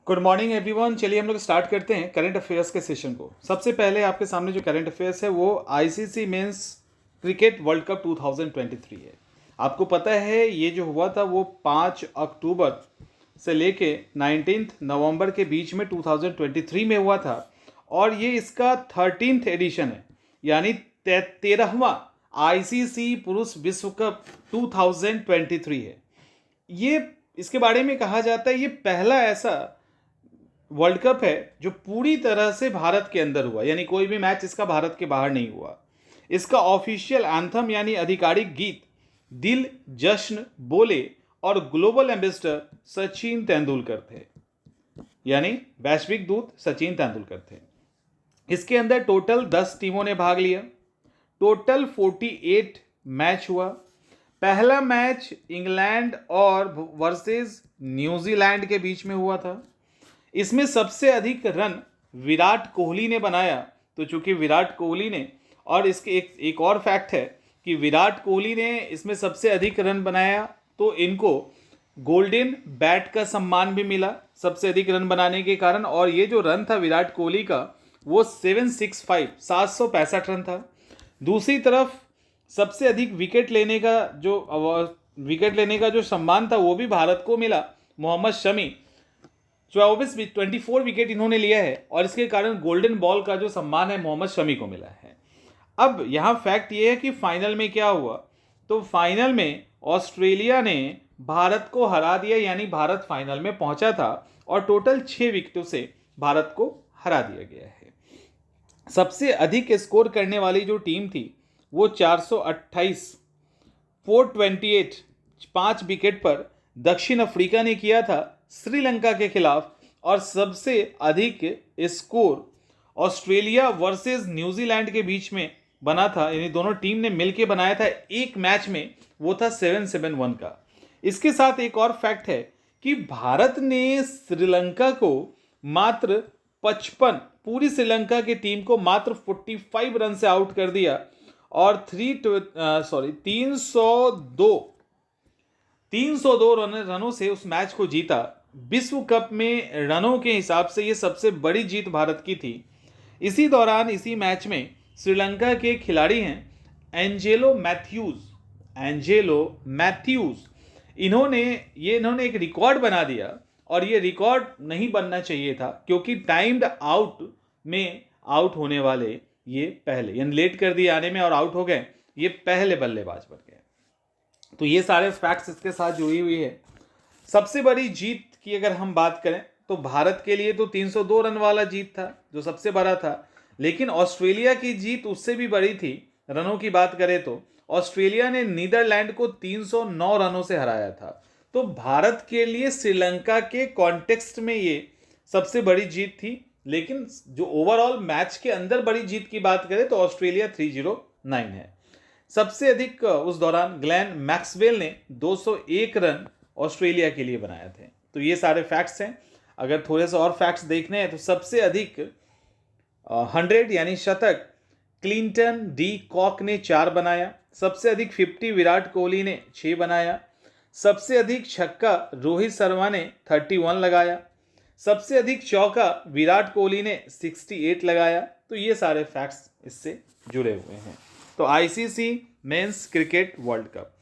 Good morning everyone. चलिए हम लोग स्टार्ट करते हैं करंट अफेयर्स के सेशन को। सबसे पहले आपके सामने जो करंट अफेयर्स है वो ICC men's cricket world cup 2023 है। आपको पता है ये जो हुआ था वो 5 अक्टूबर से लेके 19 नवंबर के बीच में 2023 में हुआ था और ये इसका 13th एडिशन है, यानी 13वां आईसीसी पुरुष विश्व कप 2023 है। ये इसके बारे में कहा जाता है ये पहला ऐसा वर्ल्ड कप है जो पूरी तरह से भारत के अंदर हुआ, यानी कोई भी मैच इसका भारत के बाहर नहीं हुआ। इसका ऑफिशियल एंथम यानी आधिकारिक गीत दिल जश्न बोले और ग्लोबल एम्बेसडर सचिन तेंदुलकर थे, यानी वैश्विक दूत सचिन तेंदुलकर थे। इसके अंदर टोटल 10 टीमों ने भाग लिया। टोटल 48 मैच हुआ। पहला मैच इंग्लैंड और वर्सेस न्यूजीलैंड के बीच में हुआ था। इसमें सबसे अधिक रन विराट कोहली ने बनाया। तो चूंकि विराट कोहली ने, और इसके एक और फैक्ट है कि विराट कोहली ने इसमें सबसे अधिक रन बनाया तो इनको गोल्डन बैट का सम्मान भी मिला सबसे अधिक रन बनाने के कारण। और ये जो रन था विराट कोहली का वो 765 रन था। दूसरी तरफ सबसे अधिक विकेट लेने का जो सम्मान था वो भी भारत को मिला। मोहम्मद शमी 24 विकेट इन्होंने लिया है और इसके कारण गोल्डन बॉल का जो सम्मान है मोहम्मद शमी को मिला है। अब यहाँ फैक्ट ये है कि फाइनल में क्या हुआ, तो फाइनल में ऑस्ट्रेलिया ने भारत को हरा दिया, यानी भारत फाइनल में पहुंचा था और टोटल 6 विकेटों से भारत को हरा दिया गया है। सबसे अधिक स्कोर करने वाली जो टीम थी वो 428 428 5 विकेट पर दक्षिण अफ्रीका ने किया था श्रीलंका के खिलाफ। और सबसे अधिक स्कोर ऑस्ट्रेलिया वर्सेस न्यूजीलैंड के बीच में बना था, यानी दोनों टीम ने मिलकर बनाया था एक मैच में, वो था 771 का। इसके साथ एक और फैक्ट है कि भारत ने श्रीलंका को मात्र 55, पूरी श्रीलंका की टीम को मात्र 45 रन से आउट कर दिया और 302 रनों से उस मैच को जीता। विश्व कप में रनों के हिसाब से ये सबसे बड़ी जीत भारत की थी। इसी दौरान इसी मैच में श्रीलंका के खिलाड़ी हैं एंजेलो मैथ्यूज। इन्होंने एक रिकॉर्ड बना दिया और ये रिकॉर्ड नहीं बनना चाहिए था क्योंकि टाइम्ड आउट में आउट होने वाले ये पहले, यानी लेट कर दिए आने में और आउट हो गए, ये पहले बल्लेबाज बन गए। तो ये सारे फैक्ट्स इसके साथ जुड़ी हुई है। सबसे बड़ी जीत की अगर हम बात करें तो भारत के लिए तो 302 रन वाला जीत था जो सबसे बड़ा था, लेकिन ऑस्ट्रेलिया की जीत उससे भी बड़ी थी। रनों की बात करें तो ऑस्ट्रेलिया ने नीदरलैंड को 309 रनों से हराया था। तो भारत के लिए श्रीलंका के कॉन्टेक्स्ट में ये सबसे बड़ी जीत थी, लेकिन जो ओवरऑल मैच के अंदर बड़ी जीत की बात करें तो ऑस्ट्रेलिया 309 है। सबसे अधिक उस दौरान ग्लेन मैक्सवेल ने 201 रन ऑस्ट्रेलिया के लिए बनाए थे। तो ये सारे फैक्ट्स हैं। अगर थोड़े से और फैक्ट्स देखने हैं तो सबसे अधिक 100 यानी शतक क्लिंटन डी कॉक ने 4 बनाया। सबसे अधिक 50 विराट कोहली ने 6 बनाया। सबसे अधिक छक्का रोहित शर्मा ने 31 लगाया। सबसे अधिक चौका विराट कोहली ने 68 लगाया। तो ये सारे फैक्ट्स इससे जुड़े हुए हैं। तो ICC men's cricket world cup,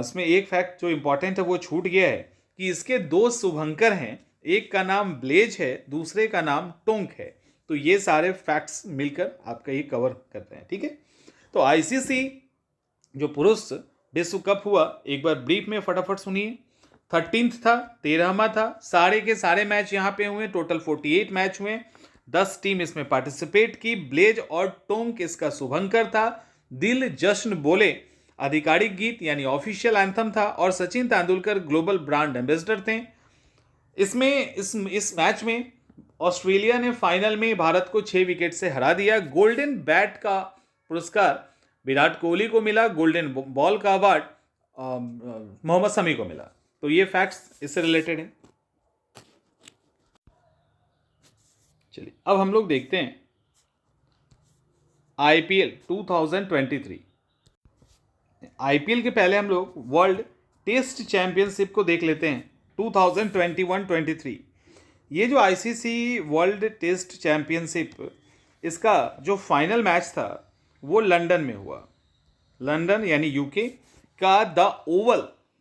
इसमें एक फैक्ट जो इंपॉर्टेंट है वो छूट गया है कि इसके 2 शुभंकर हैं, एक का नाम ब्लेज है, दूसरे का नाम टोंक है। तो ये सारे फैक्ट्स मिलकर आपका ये कवर करते हैं, ठीक है। तो आईसीसी जो पुरुष विश्व कप हुआ, एक बार ब्रीफ में फटाफट सुनिए। 13th था, 13वां था, सारे के सारे मैच यहाँ पे हुए। टोटल 48 मैच हुए, 10 टीम इसमें पार्टिसिपेट की। ब्लेज और टोंक इसका शुभंकर था। दिल जश्न बोले आधिकारिक गीत यानी ऑफिशियल एंथम था और Sachin Tendulkar global brand ambassador थे। इसमें इस मैच में ऑस्ट्रेलिया ने फाइनल में भारत को 6 विकेट से हरा दिया। गोल्डन बैट का पुरस्कार विराट कोहली को मिला, गोल्डन बॉल का अवार्ड मोहम्मद शमी को मिला। तो ये फैक्ट्स इससे रिलेटेड हैं। चलिए अब हम लोग देखते हैं आईपीएल 2023। आईपीएल के पहले हम लोग वर्ल्ड टेस्ट चैंपियनशिप को देख लेते हैं 2021-23। ये जो आईसीसी वर्ल्ड टेस्ट चैंपियनशिप, इसका जो फाइनल मैच था वो लंदन में हुआ। लंदन यानी यूके का द ओवल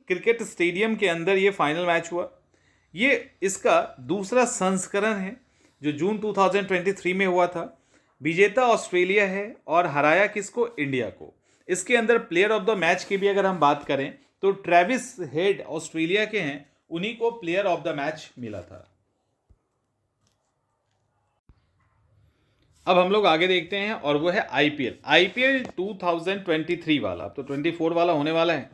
क्रिकेट स्टेडियम के अंदर ये फाइनल मैच हुआ। ये इसका दूसरा संस्करण है जो जून 2023 में हुआ था। विजेता ऑस्ट्रेलिया है और हराया किसको? इंडिया को। इसके अंदर प्लेयर ऑफ द मैच की भी अगर हम बात करें तो ट्रेविस हेड ऑस्ट्रेलिया के हैं, उन्हीं को प्लेयर ऑफ द मैच मिला था। अब हम लोग आगे देखते हैं और वो है आईपीएल 2023 वाला। अब तो 24 वाला होने वाला है।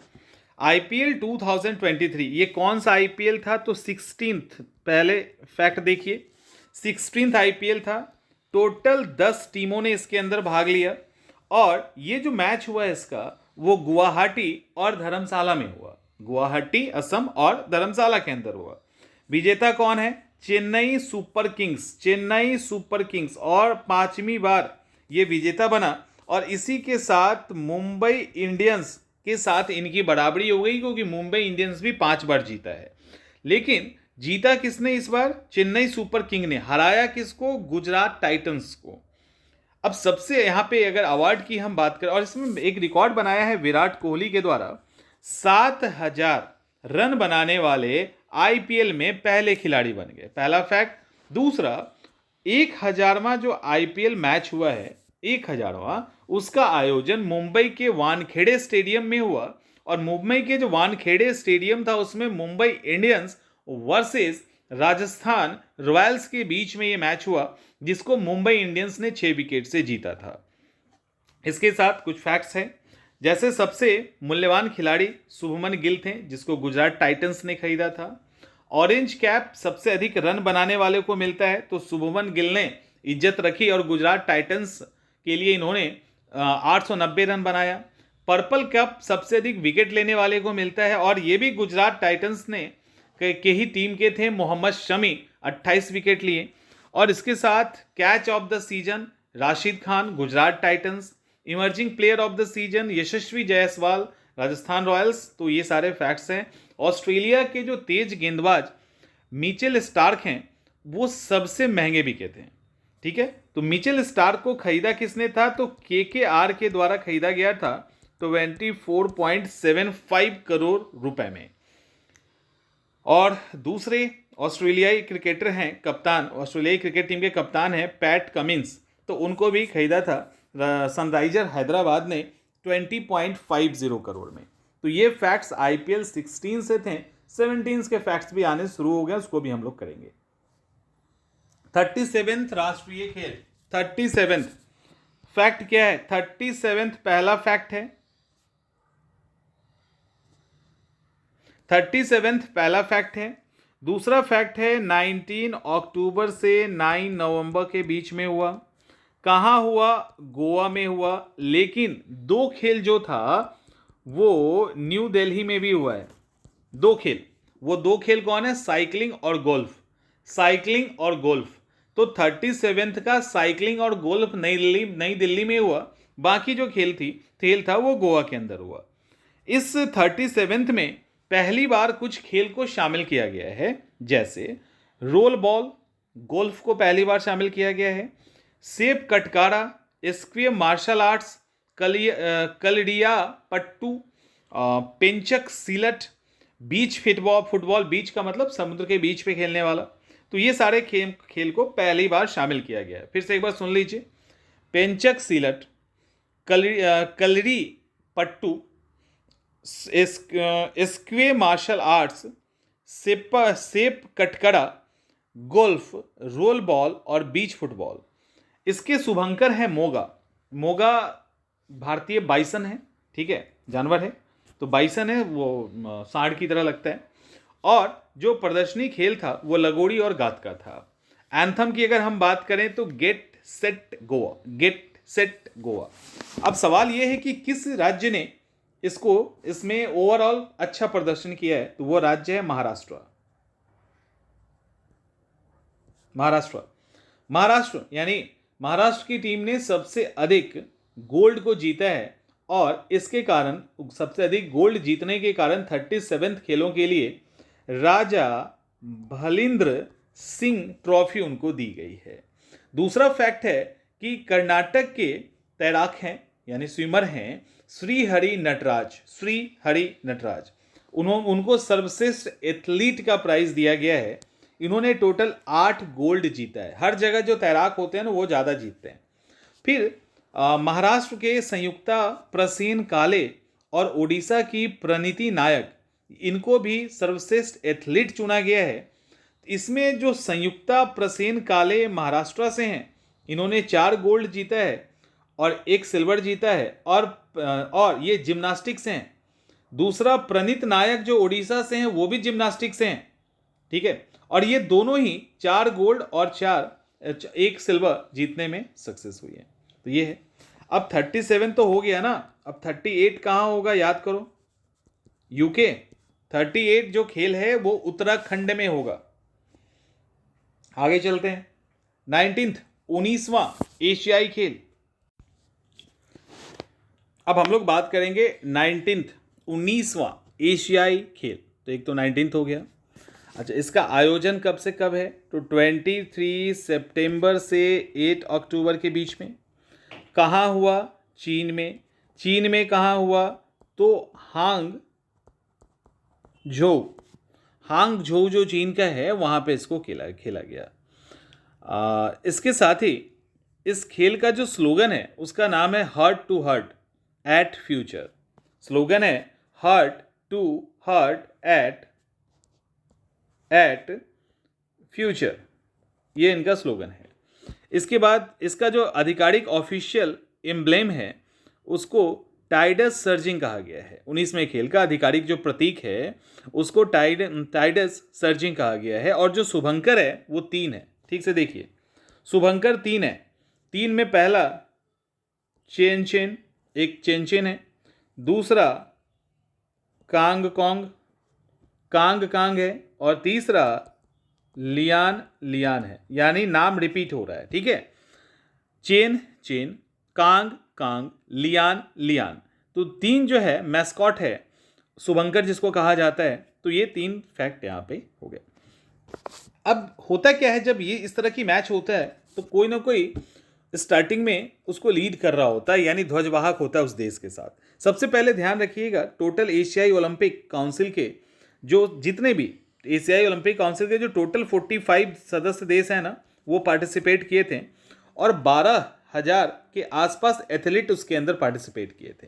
आईपीएल 2023 ये कौन सा आईपीएल था? तो 16th, पहले फैक्ट देखिए, 16th आईपीएल था। टोटल 10 टीमों ने इसके अंदर भाग लिया और ये जो मैच हुआ है इसका वो गुवाहाटी और धर्मशाला में हुआ। गुवाहाटी असम और धर्मशाला के अंदर हुआ। विजेता कौन है? चेन्नई सुपर किंग्स और 5वीं बार ये विजेता बना। और इसी के साथ मुंबई इंडियंस के साथ इनकी बराबरी हो गई, क्योंकि मुंबई इंडियंस भी 5 बार जीता है। लेकिन जीता किसने इस बार? चेन्नई सुपर किंग ने। हराया किसको? गुजरात टाइटंस को। अब सबसे यहाँ पे अगर अवार्ड की हम बात करें, और इसमें एक रिकॉर्ड बनाया है विराट कोहली के द्वारा, 7000 रन बनाने वाले आईपीएल में पहले खिलाड़ी बन गए। पहला फैक्ट। दूसरा, 1000वां जो आईपीएल मैच हुआ है, 1000वां, उसका आयोजन मुंबई के वानखेड़े स्टेडियम में हुआ। और मुंबई के जो वानखेड़े स्टेडियम था उसमें Mumbai Indians versus Rajasthan Royals के बीच में ये मैच हुआ, जिसको मुंबई इंडियंस ने 6 विकेट से जीता था। इसके साथ कुछ फैक्ट्स हैं, जैसे सबसे मूल्यवान खिलाड़ी शुभमन गिल थे, जिसको गुजरात टाइटंस ने खरीदा था। ऑरेंज कैप सबसे अधिक रन बनाने वाले को मिलता है, तो शुभमन गिल ने इज्जत रखी और गुजरात टाइटंस के लिए इन्होंने 890 रन बनाया। पर्पल कप सबसे अधिक विकेट लेने वाले को मिलता है, और ये भी गुजरात टाइटंस ने के ही टीम के थे, मोहम्मद शमी, 28 विकेट लिए। और इसके साथ catch of the season Rashid Khan, Gujarat Titans. Emerging player of the season Yashasvi Jaiswal, Rajasthan Royals. तो ये सारे फैक्ट्स हैं। ऑस्ट्रेलिया के जो तेज गेंदबाज मिचेल स्टार्क हैं, वो सबसे महंगे बिके थे। ठीक है, तो मिचेल स्टार्क को खरीदा किसने था? तो केकेआर के द्वारा खरीदा गया था 24.75 करोड़ रुपए में। और दूसरे ऑस्ट्रेलियाई क्रिकेटर हैं, कप्तान, ऑस्ट्रेलियाई क्रिकेट टीम के कप्तान हैं पैट कमिंस, तो उनको भी खरीदा था सनराइजर हैदराबाद ने 20.50 करोड़ में। तो ये फैक्ट्स आईपीएल 16 से थे। 17 के फैक्ट्स भी आने शुरू हो गए, उसको भी हम लोग करेंगे। 37th राष्ट्रीय खेल, 37th फैक्ट क्या है? 37th पहला फैक्ट है, 37th पहला फैक्ट है। दूसरा फैक्ट है 19 अक्टूबर से 9 नवंबर के बीच में हुआ। कहाँ हुआ? गोवा में हुआ। लेकिन 2 खेल जो था वो न्यू दिल्ली में भी हुआ है। 2 खेल, वो 2 खेल कौन है? साइकिलिंग और गोल्फ। साइकिलिंग और गोल्फ। तो 37th का साइकिलिंग और गोल्फ नई दिल्ली में हुआ। बाकी जो खेल था वो गोवा के अंदर हुआ। इस 37th में पहली बार कुछ खेल को शामिल किया गया है, जैसे रोल बॉल, गोल्फ को पहली बार शामिल किया गया है। सेप कटकारा, स्क्वे मार्शल आर्ट्स, कलडिया पट्टू, पेंचक सिलट, बीच फुटबॉल, बीच का मतलब समुद्र के बीच पे खेलने वाला। तो ये सारे खेल को पहली बार शामिल किया गया है। फिर से एक बार सुन लीजिए। पेंचक सिलट, कलरी पट्टू, स्क्वे मार्शल आर्ट्स, सेप कटकड़ा, गोल्फ, रोल बॉल और बीच फुटबॉल। इसके शुभंकर है मोगा भारतीय बाइसन है। ठीक है, जानवर है, तो बाइसन है, वो सांड की तरह लगता है। और जो प्रदर्शनी खेल था वो लगोड़ी और गातका था। एंथम की अगर हम बात करें तो गेट सेट गोवा। अब सवाल यह है कि किस राज्य ने इसमें ओवरऑल अच्छा प्रदर्शन किया है? तो वो राज्य है महाराष्ट्र यानी महाराष्ट्र की टीम ने सबसे अधिक गोल्ड को जीता है। और इसके कारण, सबसे अधिक गोल्ड जीतने के कारण 37th खेलों के लिए राजा भलिंद्र सिंह ट्रॉफी उनको दी गई है। दूसरा फैक्ट है कि कर्नाटक के तैराक हैं यानी स्विमर हैं श्री हरि नटराज। उनको सर्वश्रेष्ठ एथलीट का प्राइज दिया गया है। इन्होंने टोटल 8 गोल्ड जीता है। हर जगह जो तैराक होते हैं ना वो ज़्यादा जीतते हैं। फिर महाराष्ट्र के संयुक्ता प्रसेन काले और ओडिशा की प्रणीति नायक, इनको भी सर्वश्रेष्ठ एथलीट चुना गया है। इसमें जो संयुक्ता प्रसेन काले महाराष्ट्र से हैं, इन्होंने 4 गोल्ड जीता है और 1 सिल्वर जीता है और ये जिम्नास्टिक्स हैं। दूसरा प्रणीत नायक जो ओडिशा से हैं वो भी जिम्नास्टिक्स से हैं, ठीक है। और ये दोनों ही 4 गोल्ड और 1 सिल्वर जीतने में सक्सेस हुई है। तो ये है। अब 37 तो हो गया ना, अब 38 कहाँ होगा याद करो। यूके। 38 जो खेल है वो उत्तराखंड में होगा। आगे चलते हैं। 19वां एशियाई खेल। अब हम लोग बात करेंगे 19वां एशियाई खेल। तो एक तो 19 हो गया। अच्छा, इसका आयोजन कब से कब है? तो 23 सितंबर से 8 अक्टूबर के बीच में। कहाँ हुआ? चीन में। चीन में कहाँ हुआ? तो हांगझोउ जो चीन का है वहाँ पे इसको खेला गया। इसके साथ ही इस खेल का जो स्लोगन है उसका नाम है heart to heart at future. Slogan है heart to heart at future, ये इनका स्लोगन है। इसके बाद इसका जो आधिकारिक ऑफिशियल एम्ब्लेम है उसको टाइडस सर्जिंग कहा गया है। 19वें खेल का आधिकारिक जो प्रतीक है उसको टाइडस सर्जिंग कहा गया है। और जो शुभंकर है वो 3 है। ठीक से देखिए, शुभंकर 3 है। 3 में पहला चेन है। दूसरा कांग है और तीसरा लियान है, यानी नाम रिपीट हो रहा है। ठीक है, चेन कांग लियान। तो 3 जो है मैस्कॉट है शुभंकर जिसको कहा जाता है। तो ये 3 फैक्ट यहाँ पे हो गए। अब होता क्या है, जब ये इस तरह की मैच होता है तो कोई ना कोई स्टार्टिंग में उसको लीड कर रहा होता है, यानी ध्वजवाहक होता है उस देश के साथ। सबसे पहले ध्यान रखिएगा, टोटल एशियाई ओलंपिक काउंसिल के जो जितने भी एशियाई ओलंपिक काउंसिल के जो टोटल 45 सदस्य देश हैं ना, वो पार्टिसिपेट किए थे और 12,000 के आसपास एथलीट उसके अंदर पार्टिसिपेट किए थे।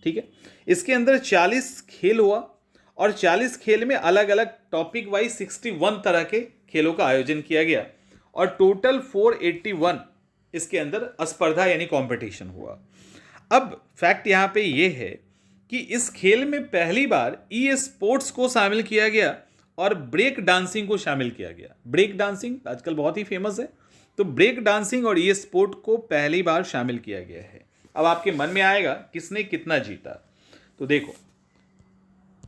ठीक है, इसके अंदर 40 खेल हुआ और 40 खेल में अलग अलग टॉपिक वाइज 61 तरह के खेलों का आयोजन किया गया और टोटल 481 इसके अंदर स्पर्धा यानी कंपटीशन हुआ। अब फैक्ट यहाँ पे ये है कि इस खेल में पहली बार ई स्पोर्ट्स को शामिल किया गया और ब्रेक डांसिंग को शामिल किया गया। ब्रेक डांसिंग आजकल बहुत ही फेमस है, तो ब्रेक डांसिंग और ई स्पोर्ट को पहली बार शामिल किया गया है। अब आपके मन में आएगा किसने कितना जीता। तो देखो,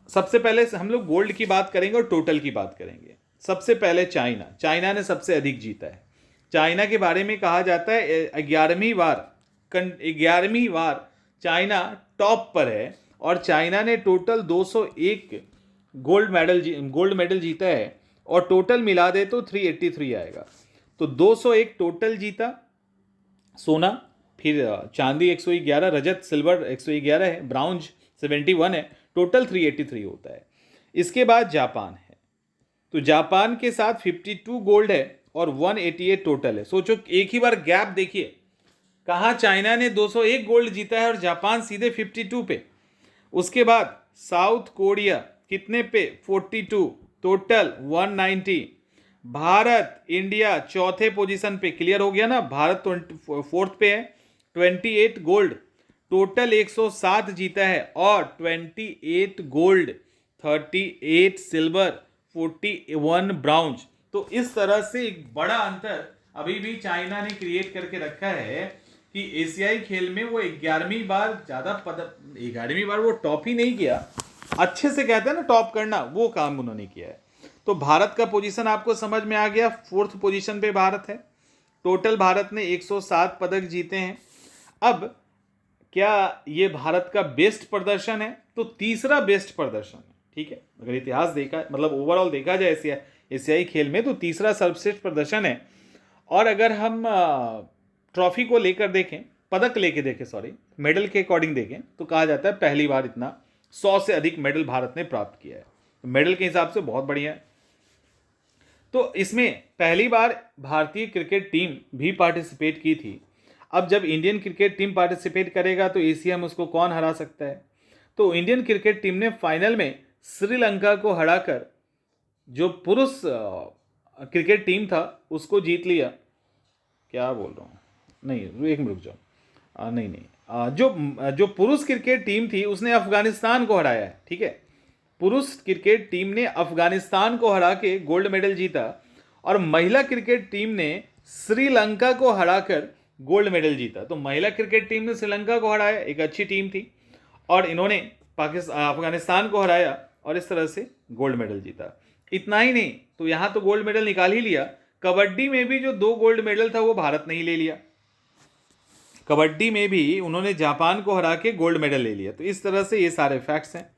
सबसे पहले हम लोग गोल्ड की बात करेंगे और टोटल की बात करेंगे। सबसे पहले चाइना ने सबसे अधिक जीता है। चाइना के बारे में कहा जाता है 11वीं बार चाइना टॉप पर है और चाइना ने टोटल 201 गोल्ड मेडल जीता है और टोटल मिला दे तो 383 आएगा। तो 201 टोटल जीता सोना, फिर चांदी 111, रजत सिल्वर 111 है, ब्राउंज 71 है, टोटल 383 होता है। इसके बाद जापान है, तो जापान के साथ 52 गोल्ड है और 188 टोटल है। सोचो, एक ही बार गैप देखिए, कहाँ चाइना ने 201 गोल्ड जीता है और जापान सीधे 52 पे। उसके बाद साउथ कोरिया कितने पे? 42, टोटल 190। भारत इंडिया चौथे पोजीशन पे, क्लियर हो गया ना, भारत 4th पे है, 28 गोल्ड, टोटल 107 जीता है और 28 गोल्ड, 38 सिल्वर, 41 ब्राउन्ज। तो इस तरह से एक बड़ा अंतर अभी भी चाइना ने क्रिएट करके रखा है कि एशियाई खेल में वो 11वीं बार ज़्यादा 11वीं बार वो टॉप ही नहीं किया, अच्छे से कहते हैं ना टॉप करना, वो काम उन्होंने किया है। तो भारत का पोजीशन आपको समझ में आ गया, 4th पोजीशन पे भारत है। टोटल भारत ने 107 पदक जीते हैं। अब क्या ये भारत का बेस्ट प्रदर्शन है? तो तीसरा बेस्ट प्रदर्शन है। ठीक है, अगर इतिहास देखा, मतलब ओवरऑल देखा जाए एशियाई खेल में, तो तीसरा सर्वश्रेष्ठ प्रदर्शन है। और अगर हम ट्रॉफी को लेकर देखें, पदक लेके देखें, सॉरी, मेडल के अकॉर्डिंग देखें, तो कहा जाता है पहली बार इतना 100 से अधिक मेडल भारत ने प्राप्त किया है। मेडल के हिसाब से बहुत बढ़िया है। तो इसमें पहली बार भारतीय क्रिकेट टीम भी पार्टिसिपेट की थी। अब जब इंडियन क्रिकेट टीम पार्टिसिपेट करेगा तो एशिया में उसको कौन हरा सकता है? तो इंडियन क्रिकेट टीम ने फाइनल में श्रीलंका को हराकर जो पुरुष क्रिकेट टीम था उसको जीत लिया। क्या बोल रहा हूँ, नहीं एक मिनट रुक जाओ, जो पुरुष क्रिकेट टीम थी उसने अफगानिस्तान को हराया है, ठीक है। पुरुष क्रिकेट टीम ने अफगानिस्तान को हरा के गोल्ड मेडल जीता और महिला क्रिकेट टीम ने श्रीलंका को हराकर गोल्ड मेडल जीता। तो महिला क्रिकेट टीम ने श्रीलंका को हराया, एक अच्छी टीम थी, और इन्होंने अफगानिस्तान को हराया और इस तरह से गोल्ड मेडल जीता। इतना ही नहीं, तो यहाँ तो गोल्ड मेडल निकाल ही लिया, कबड्डी में भी जो 2 गोल्ड मेडल था वो भारत ने ही ले लिया। कबड्डी में भी उन्होंने जापान को हरा के गोल्ड मेडल ले लिया। तो इस तरह से ये सारे फैक्ट्स हैं।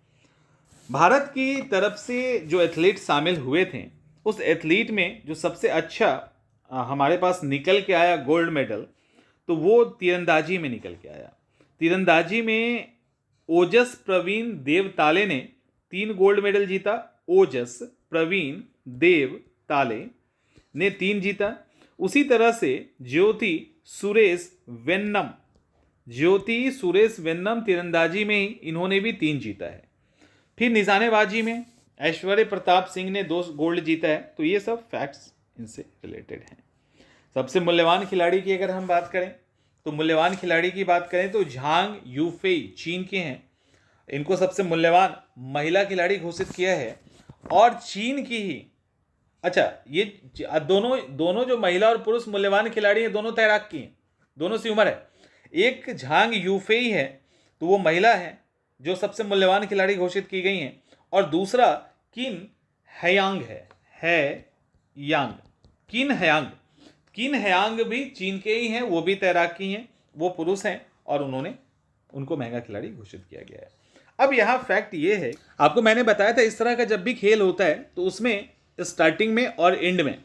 भारत की तरफ से जो एथलीट शामिल हुए थे, उस एथलीट में जो सबसे अच्छा हमारे पास निकल के आया गोल्ड मेडल, तो वो तीरंदाजी में निकल के आया। तीरंदाजी में ओजस प्रवीण देव ताले ने 3 गोल्ड मेडल जीता। ओजस प्रवीण देव ताले ने 3 जीता। उसी तरह से ज्योति सुरेश वेन्नम तीरंदाजी में ही इन्होंने भी 3 जीता है। फिर निशानेबाजी में ऐश्वर्य प्रताप सिंह ने 2 गोल्ड जीता है। तो ये सब फैक्ट्स इनसे रिलेटेड हैं। सबसे मूल्यवान खिलाड़ी की अगर हम बात करें, तो मूल्यवान खिलाड़ी की बात करें तो झांग यूफेई चीन के हैं। इनको सबसे मूल्यवान महिला खिलाड़ी घोषित किया है। और चीन की ही, अच्छा, ये दोनों जो महिला और पुरुष मूल्यवान खिलाड़ी हैं, दोनों तैराक की हैं, दोनों सी उम्र है। एक झांग यूफेई है, तो वो महिला है जो सबसे मूल्यवान खिलाड़ी घोषित की गई हैं, और दूसरा किन हयांग है, किन हयांग भी चीन के ही हैं, वो भी तैराकी हैं, वो पुरुष हैं, और उनको महंगा खिलाड़ी घोषित किया गया है। अब यहाँ फैक्ट ये है, आपको मैंने बताया था इस तरह का जब भी खेल होता है तो उसमें स्टार्टिंग में और एंड में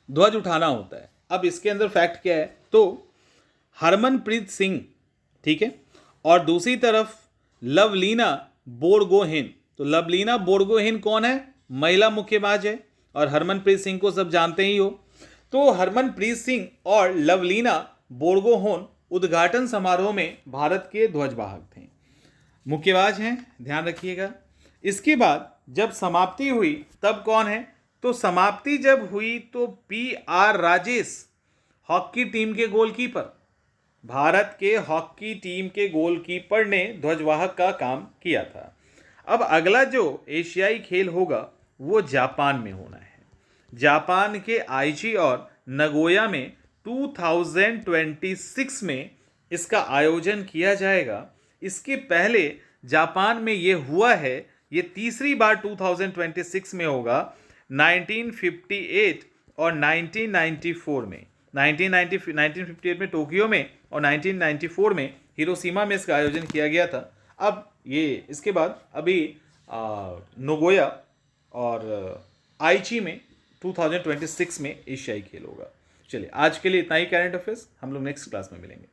ध्वज उठाना होता है। अब इसके अंदर फैक्ट क्या है, तो हरमनप्रीत सिंह, ठीक है, और दूसरी तरफ लवलीना बोरगोहेन। तो लवलीना बोरगोहेन कौन है? महिला मुक्केबाज है, और हरमनप्रीत सिंह को सब जानते ही हो। तो हरमनप्रीत सिंह और लवलीना बोरगोहेन उद्घाटन समारोह में भारत के ध्वजवाहक थे, मुक्केबाज हैं, ध्यान रखिएगा। इसके बाद जब समाप्ति हुई तब कौन है? तो समाप्ति जब हुई तो PR राजेश, हॉकी टीम के गोलकीपर, भारत के हॉकी टीम के गोलकीपर ने ध्वजवाहक का काम किया था। अब अगला जो एशियाई खेल होगा वो जापान में होना है। जापान के आईची और नगोया में 2026 में इसका आयोजन किया जाएगा। इसके पहले जापान में ये हुआ है, ये तीसरी बार 2026 में होगा। 1958 और 1994 में, 1958 में टोक्यो में और 1994 में हिरोशिमा में इसका आयोजन किया गया था। अब ये इसके बाद अभी नगोया और आईची में 2026 में एशियाई खेल होगा। चलिए, आज के लिए इतना ही करंट अफेयर्स, हम लोग नेक्स्ट क्लास में मिलेंगे।